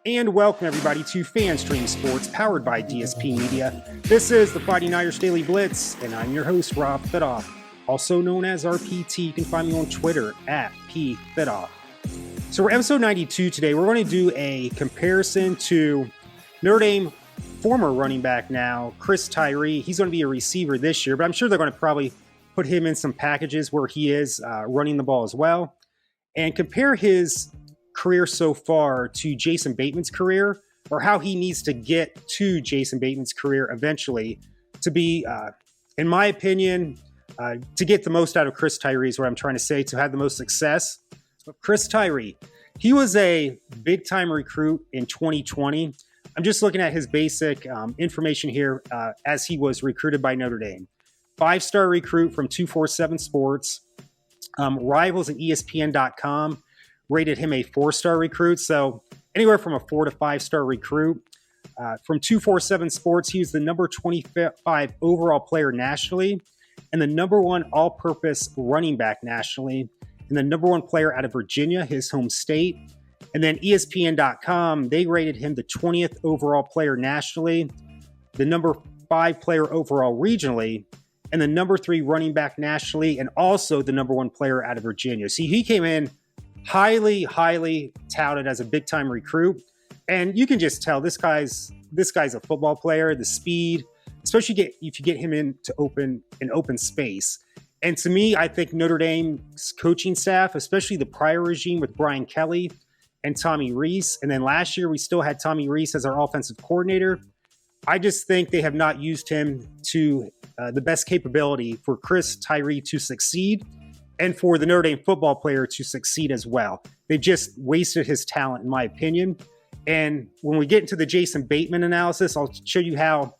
And welcome everybody to FanStream Sports, powered by DSP Media. This is the Fighting Irish Daily Blitz, and I'm your host, Rob Thitoff, also known as RPT. You can find me on Twitter at PThitoff. So for episode 92 today, we're going to do a comparison to Notre Dame former running back now, Chris Tyree. He's going to be a receiver this year, but I'm sure they're going to probably put him in some packages where he is running the ball as well, and compare his career so far to Jason Bateman's career, or how he needs to get to Jason Bateman's career eventually to be, in my opinion, to get the most out of Chris Tyree is what I'm trying to say, to have the most success. But Chris Tyree, he was a big-time recruit in 2020. I'm just looking at his basic information here as he was recruited by Notre Dame. 5-star recruit from 247 Sports. Rivals and ESPN.com rated him a 4-star recruit, so anywhere from a 4 to 5-star recruit. From 247 Sports, he was the number 25 overall player nationally and the number 1 all-purpose running back nationally and the number 1 player out of Virginia, his home state. And then ESPN.com, they rated him the 20th overall player nationally, the number 5 player overall regionally, and the number 3 running back nationally, and also the number 1 player out of Virginia. See, he came in highly touted as a big-time recruit. And you can just tell this guy's a football player, the speed, especially if you get him into open space. And to me, I think Notre Dame's coaching staff, especially the prior regime with Brian Kelly and Tommy Rees, and then last year we still had Tommy Rees as our offensive coordinator, I just think they have not used him to the best capability for Chris Tyree to succeed and for the Notre Dame football player to succeed as well. They've just wasted his talent, in my opinion. And when we get into the Jason Bateman analysis, I'll show you how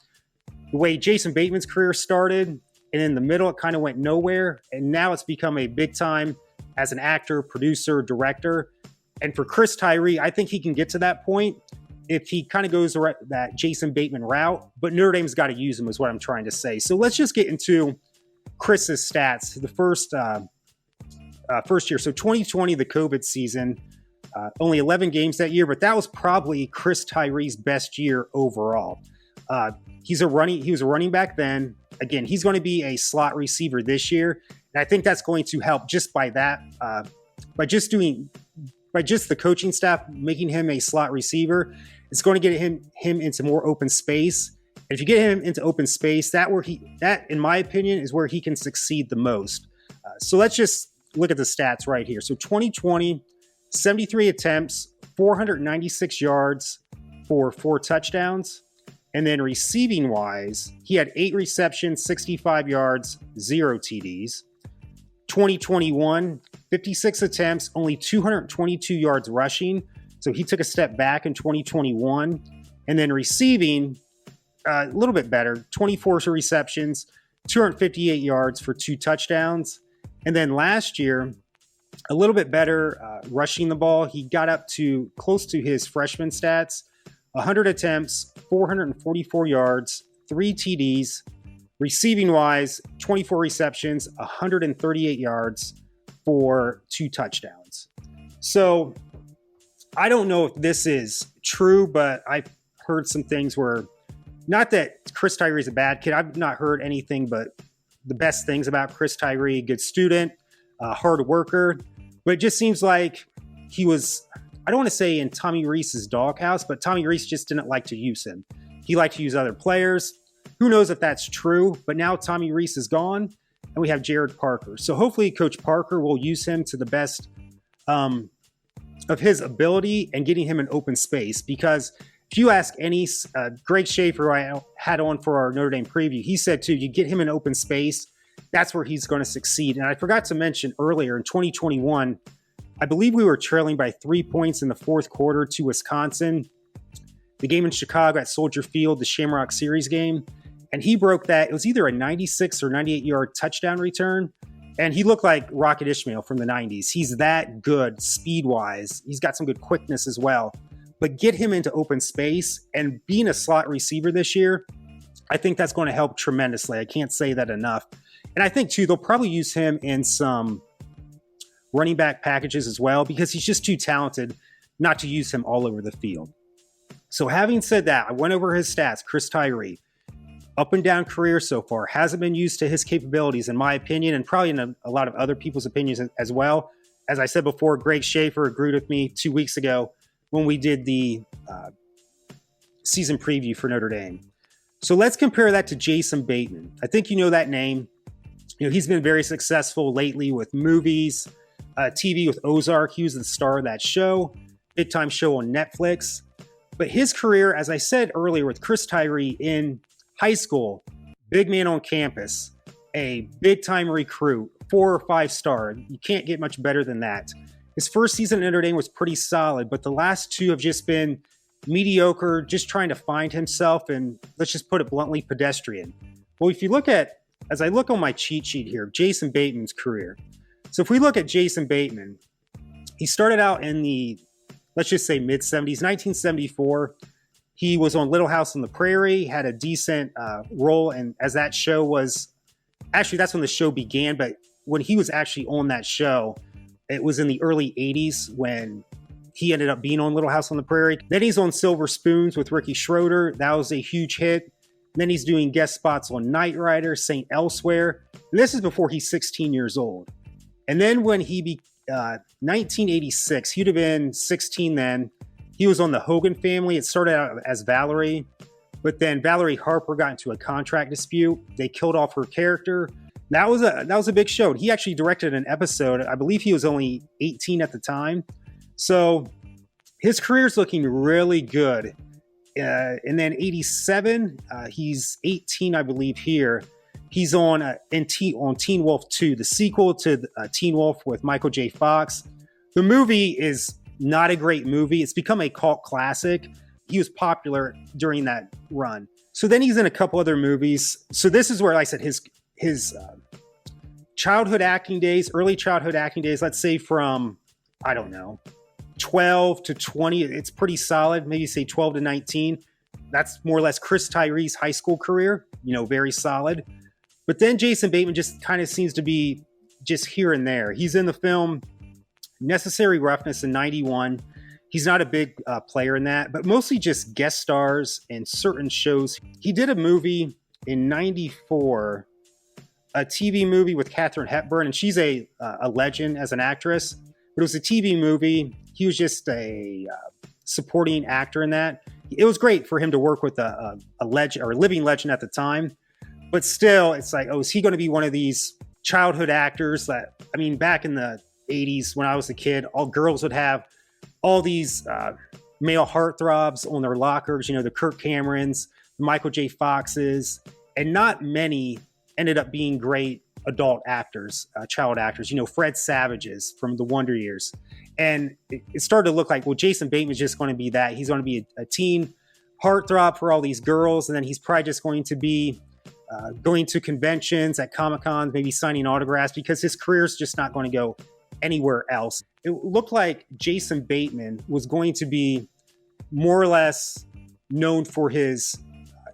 the way Jason Bateman's career started, and in the middle, it kind of went nowhere. And now it's become a big time as an actor, producer, director. And for Chris Tyree, I think he can get to that point if he kind of goes that Jason Bateman route. But Notre Dame's got to use him is what I'm trying to say. So let's just get into Chris's stats. The first year. So 2020, the COVID season, only 11 games that year, but that was probably Chris Tyree's best year overall. He was a running back then. Again, he's going to be a slot receiver this year. And I think that's going to help just by that, by just the coaching staff making him a slot receiver. It's going to get him into more open space. And if you get him into open space, that in my opinion is where he can succeed the most. So let's just look at the stats right here. So 2020, 73 attempts, 496 yards for 4 touchdowns. And then receiving wise, he had 8 receptions, 65 yards, 0 TDs. 2021, 56 attempts, only 222 yards rushing. So he took a step back in 2021. And then receiving, a little bit better, 24 receptions, 258 yards for 2 touchdowns. And then last year, a little bit better rushing the ball. He got up to close to his freshman stats, 100 attempts, 444 yards, 3 TDs. Receiving wise, 24 receptions, 138 yards for 2 touchdowns. So I don't know if this is true, but I've heard some things where, not that Chris Tyree is a bad kid. I've not heard anything but the best things about Chris Tyree. Good student, hard worker, but it just seems like he was, I don't want to say in Tommy Rees's doghouse, but Tommy Rees just didn't like to use him. He liked to use other players. Who knows if that's true, but now Tommy Rees is gone and we have Jared Parker. So hopefully Coach Parker will use him to the best of his ability and getting him in open space, because if you ask any, Greg Schaefer, who I had on for our Notre Dame preview, he said too, you get him in open space, that's where he's going to succeed. And I forgot to mention earlier in 2021, I believe we were trailing by 3 points in the 4th quarter to Wisconsin. The game in Chicago at Soldier Field, the Shamrock Series game. And he broke that. It was either a 96 or 98 yard touchdown return. And he looked like Rocket Ishmael from the 90s. He's that good speed-wise. He's got some good quickness as well. But get him into open space, and being a slot receiver this year, I think that's going to help tremendously. I can't say that enough. And I think, too, they'll probably use him in some running back packages as well, because he's just too talented not to use him all over the field. So having said that, I went over his stats. Chris Tyree, up and down career so far, hasn't been used to his capabilities, in my opinion, and probably in a lot of other people's opinions as well. As I said before, Greg Schaefer agreed with me 2 weeks ago when we did the season preview for Notre Dame. So let's compare that to Jason Bateman. I think you know that name. He's been very successful lately with movies, TV with Ozark. He was the star of that show, big time show on Netflix. But his career, as I said earlier, with Chris Tyree in high school, big man on campus, a big time recruit, 4 or 5 star. You can't get much better than that. His first season at Notre Dame was pretty solid, but the last 2 have just been mediocre, just trying to find himself, and let's just put it bluntly, pedestrian. Well, if you look at, as I look on my cheat sheet here, Jason Bateman's career. So if we look at Jason Bateman, he started out in the, let's just say mid-70s, 1974. He was on Little House on the Prairie, had a decent role, and as that show was, actually that's when the show began, but when he was actually on that show, it was in the early 80s when he ended up being on Little House on the Prairie. Then he's on Silver Spoons with Ricky Schroeder. That was a huge hit. And then he's doing guest spots on Knight Rider, St. Elsewhere. And this is before he's 16 years old. And then when he 1986, he'd have been 16 then. He was on the Hogan Family. It started out as Valerie, but then Valerie Harper got into a contract dispute. They killed off her character. That was a big show. He actually directed an episode. I believe he was only 18 at the time. So his career's looking really good. And then 87, he's 18, I believe here. He's on Teen Wolf 2, the sequel to Teen Wolf with Michael J. Fox. The movie is not a great movie. It's become a cult classic. He was popular during that run. So then he's in a couple other movies. So this is where, like I said, his childhood acting days, early childhood acting days, let's say from, I don't know, 12 to 20, it's pretty solid. Maybe say 12 to 19. That's more or less Chris Tyree's high school career, very solid. But then Jason Bateman just kind of seems to be just here and there. He's in the film Necessary Roughness in 91. He's not a big player in that, but mostly just guest stars in certain shows. He did a movie in 94, a TV movie with Katharine Hepburn, and she's a legend as an actress. But it was a TV movie. He was just a supporting actor in that. It was great for him to work with a legend or a living legend at the time. But still, it's like, is he going to be one of these childhood actors that, back in the 80s when I was a kid, all girls would have all these male heartthrobs on their lockers, the Kirk Camerons, the Michael J. Foxes, and not many ended up being great adult actors, child actors, Fred Savages from the Wonder Years. And it started to look like, Jason Bateman's just going to be that. He's going to be a teen heartthrob for all these girls. And then he's probably just going to be going to conventions at Comic-Con, maybe signing autographs, because his career's just not going to go anywhere else. It looked like Jason Bateman was going to be more or less known for his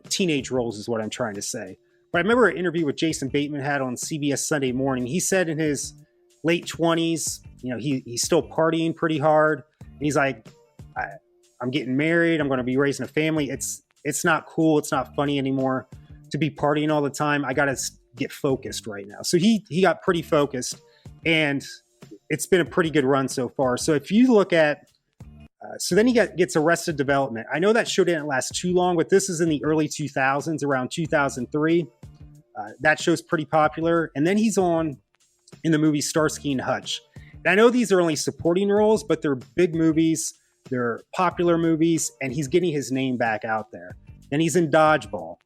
teenage roles, is what I'm trying to say. But I remember an interview with Jason Bateman had on CBS Sunday Morning. He said in his late 20s, he's still partying pretty hard. And he's like, I'm getting married. I'm going to be raising a family. It's not cool. It's not funny anymore to be partying all the time. I got to get focused right now. So he got pretty focused, and it's been a pretty good run so far. So if you look at, so then he gets Arrested Development. I know that show didn't last too long, but this is in the early 2000s, around 2003. That show's pretty popular. And then he's on in the movie Starsky and Hutch. And I know these are only supporting roles, but they're big movies. They're popular movies, and he's getting his name back out there. Then he's in Dodgeball,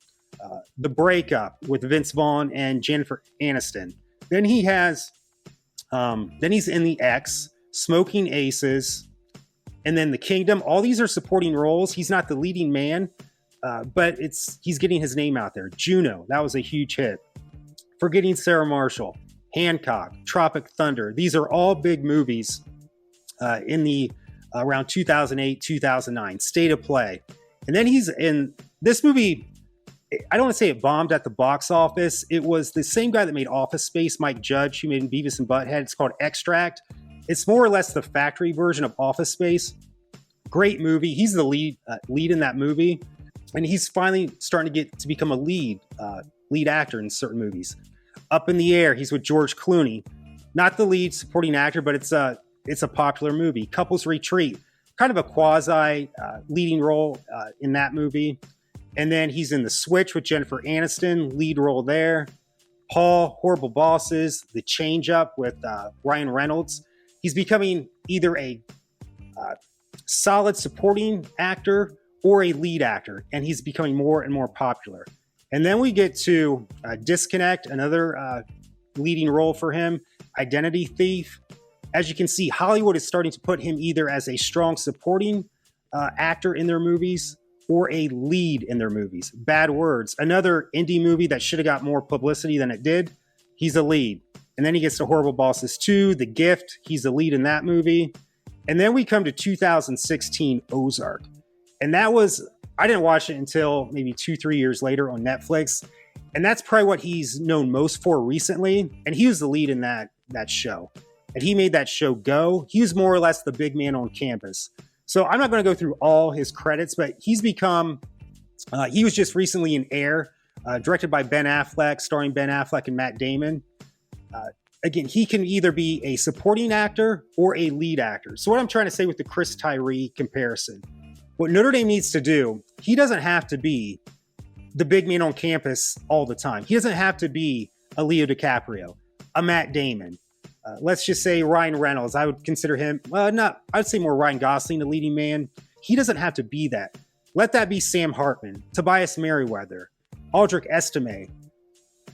The Breakup with Vince Vaughn and Jennifer Aniston. Then he has, then he's in The X, Smoking Aces, and then The Kingdom. All these are supporting roles. He's not the leading man, but he's getting his name out there. Juno, that was a huge hit. Forgetting Sarah Marshall, Hancock, Tropic Thunder. These are all big movies in the around 2008, 2009. State of Play. And then he's in this movie. I don't want to say it bombed at the box office. It was the same guy that made Office Space, Mike Judge, who made Beavis and Butthead. It's called Extract. It's more or less the factory version of Office Space. Great movie. He's the lead in that movie, and he's finally starting to get to become a lead actor in certain movies. Up in the Air, he's with George Clooney, not the lead supporting actor, but it's a popular movie. Couples Retreat, kind of a quasi leading role in that movie. And then he's in The Switch with Jennifer Aniston, lead role there. Paul, Horrible Bosses, The Change Up with Ryan Reynolds. He's becoming either a solid supporting actor or a lead actor, and he's becoming more and more popular. And then we get to Disconnect, another leading role for him, Identity Thief. As you can see, Hollywood is starting to put him either as a strong supporting actor in their movies or a lead in their movies. Bad Words, another indie movie that should have got more publicity than it did. He's a lead. And then he gets to Horrible Bosses 2, The Gift. He's the lead in that movie. And then we come to 2016 Ozark. And that was, I didn't watch it until maybe 2-3 years later on Netflix. And that's probably what he's known most for recently. And he was the lead in that show. And he made that show go. He was more or less the big man on campus. So I'm not going to go through all his credits, but he's become, he was just recently in Air, directed by Ben Affleck, starring Ben Affleck and Matt Damon. Again, he can either be a supporting actor or a lead actor. So what I'm trying to say with the Chris Tyree comparison, what Notre Dame needs to do, he doesn't have to be the big man on campus all the time. He doesn't have to be a Leo DiCaprio, a Matt Damon. Let's just say Ryan Reynolds. I would consider him, I'd say more Ryan Gosling, the leading man. He doesn't have to be that. Let that be Sam Hartman, Tobias Merriweather, Aldrich Estime.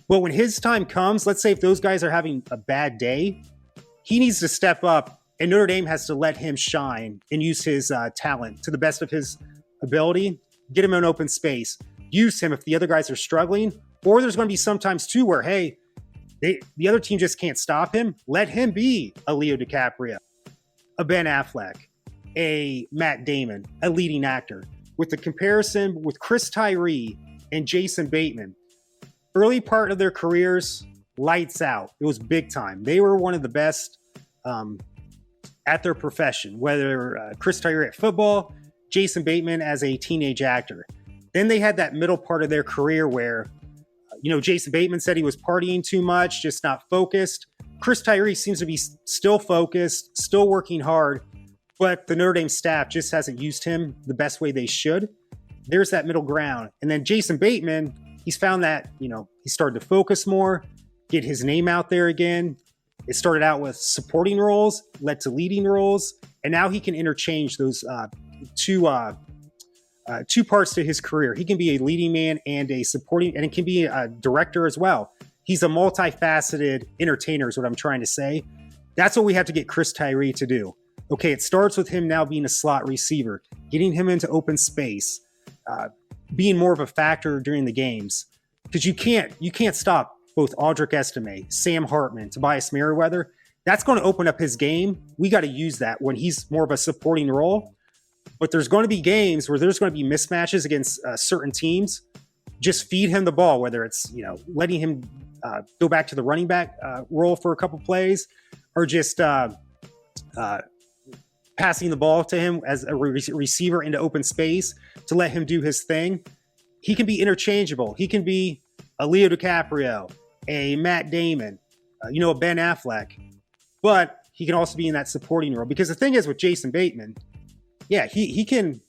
But when his time comes, let's say if those guys are having a bad day, he needs to step up, and Notre Dame has to let him shine and use his talent to the best of his ability, get him in open space, use him if the other guys are struggling, or there's going to be sometimes too where, hey, the other team just can't stop him. Let him be a Leo DiCaprio, a Ben Affleck, a Matt Damon, a leading actor. With the comparison with Chris Tyree and Jason Bateman, early part of their careers, lights out. It was big time. They were one of the best at their profession, whether Chris Tyree at football, Jason Bateman as a teenage actor. Then they had that middle part of their career where Jason Bateman said he was partying too much, just not focused. Chris Tyree seems to be still focused, still working hard, but the Notre Dame staff just hasn't used him the best way they should. There's that middle ground. And then Jason Bateman, he's found that, he started to focus more, get his name out there again. It started out with supporting roles, led to leading roles, and now he can interchange those two parts to his career. He can be a leading man and a supporting, and it can be a director as well. He's a multifaceted entertainer is what I'm trying to say. That's what we have to get Chris Tyree to do. Okay, it starts with him now being a slot receiver, getting him into open space, being more of a factor during the games. Because you can't stop both Aldrich Estime, Sam Hartman, Tobias Merriweather. That's going to open up his game. We got to use that when he's more of a supporting role. But there's going to be games where there's going to be mismatches against certain teams. Just feed him the ball, whether it's letting him go back to the running back role for a couple plays, or just passing the ball to him as a receiver into open space to let him do his thing. He can be interchangeable. He can be a Leo DiCaprio, a Matt Damon, a Ben Affleck, but he can also be in that supporting role. Because the thing is with Jason Bateman, yeah, he can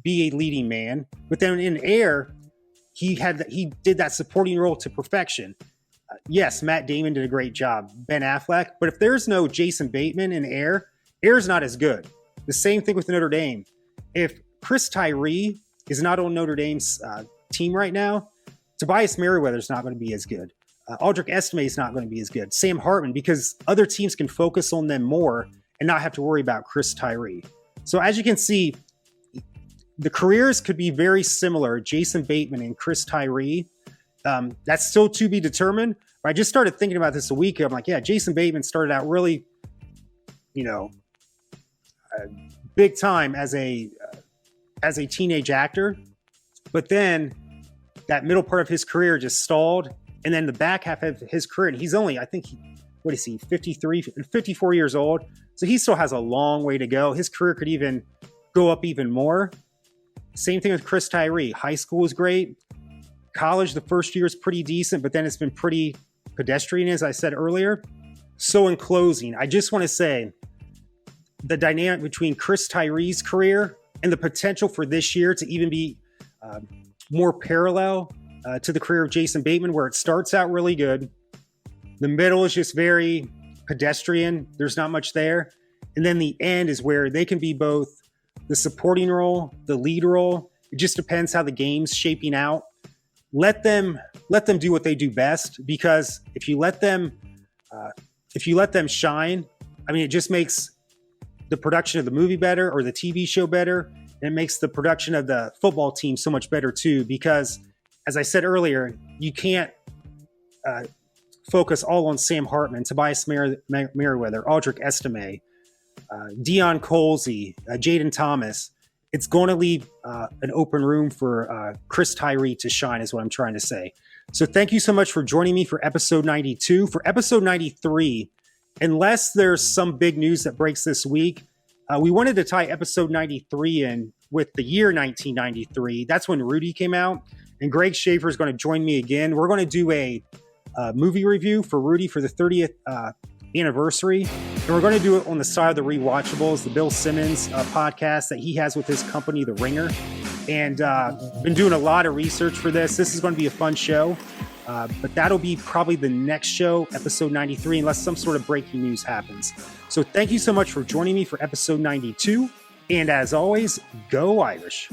be a leading man, but then in Air, he did that supporting role to perfection. Yes, Matt Damon did a great job, Ben Affleck, but if there's no Jason Bateman in Air's not as good. The same thing with Notre Dame. If Chris Tyree is not on Notre Dame's team right now, Tobias Merriweather's not going to be as good. Aldrich Estime is not going to be as good. Sam Hartman, because other teams can focus on them more and not have to worry about Chris Tyree. So as you can see, the careers could be very similar, Jason Bateman and Chris Tyree. That's still to be determined. But I just started thinking about this a week ago. I'm like, yeah, Jason Bateman started out really, big time as a teenage actor. But then that middle part of his career just stalled. And then the back half of his career, and he's only, I think, 54 years old. So he still has a long way to go. His career could even go up even more. Same thing with Chris Tyree. High school was great. College, the first year is pretty decent, but then it's been pretty pedestrian, as I said earlier. So in closing, I just want to say the dynamic between Chris Tyree's career and the potential for this year to even be more parallel to the career of Jason Bateman, where it starts out really good. The middle is just very pedestrian. There's not much there. And then the end is where they can be both the supporting role, the lead role. It just depends how the game's shaping out. Let them do what they do best, because if you let them shine, I mean, it just makes the production of the movie better or the TV show better. And it makes the production of the football team so much better too, because as I said earlier, you can't focus all on Sam Hartman, Tobias Merriweather, Aldrich Estime, Deion Colsey, Jaden Thomas. It's going to leave an open room for Chris Tyree to shine, is what I'm trying to say. So thank you so much for joining me for episode 92. For episode 93, unless there's some big news that breaks this week, we wanted to tie episode 93 in with the year 1993. That's when Rudy came out. And Greg Schaefer is going to join me again. We're going to do a movie review for Rudy for the 30th anniversary. And we're going to do it on the side of the Rewatchables, the Bill Simmons podcast that he has with his company, The Ringer. And been doing a lot of research for this. This is going to be a fun show. But that'll be probably the next show, episode 93, unless some sort of breaking news happens. So thank you so much for joining me for episode 92. And as always, go Irish.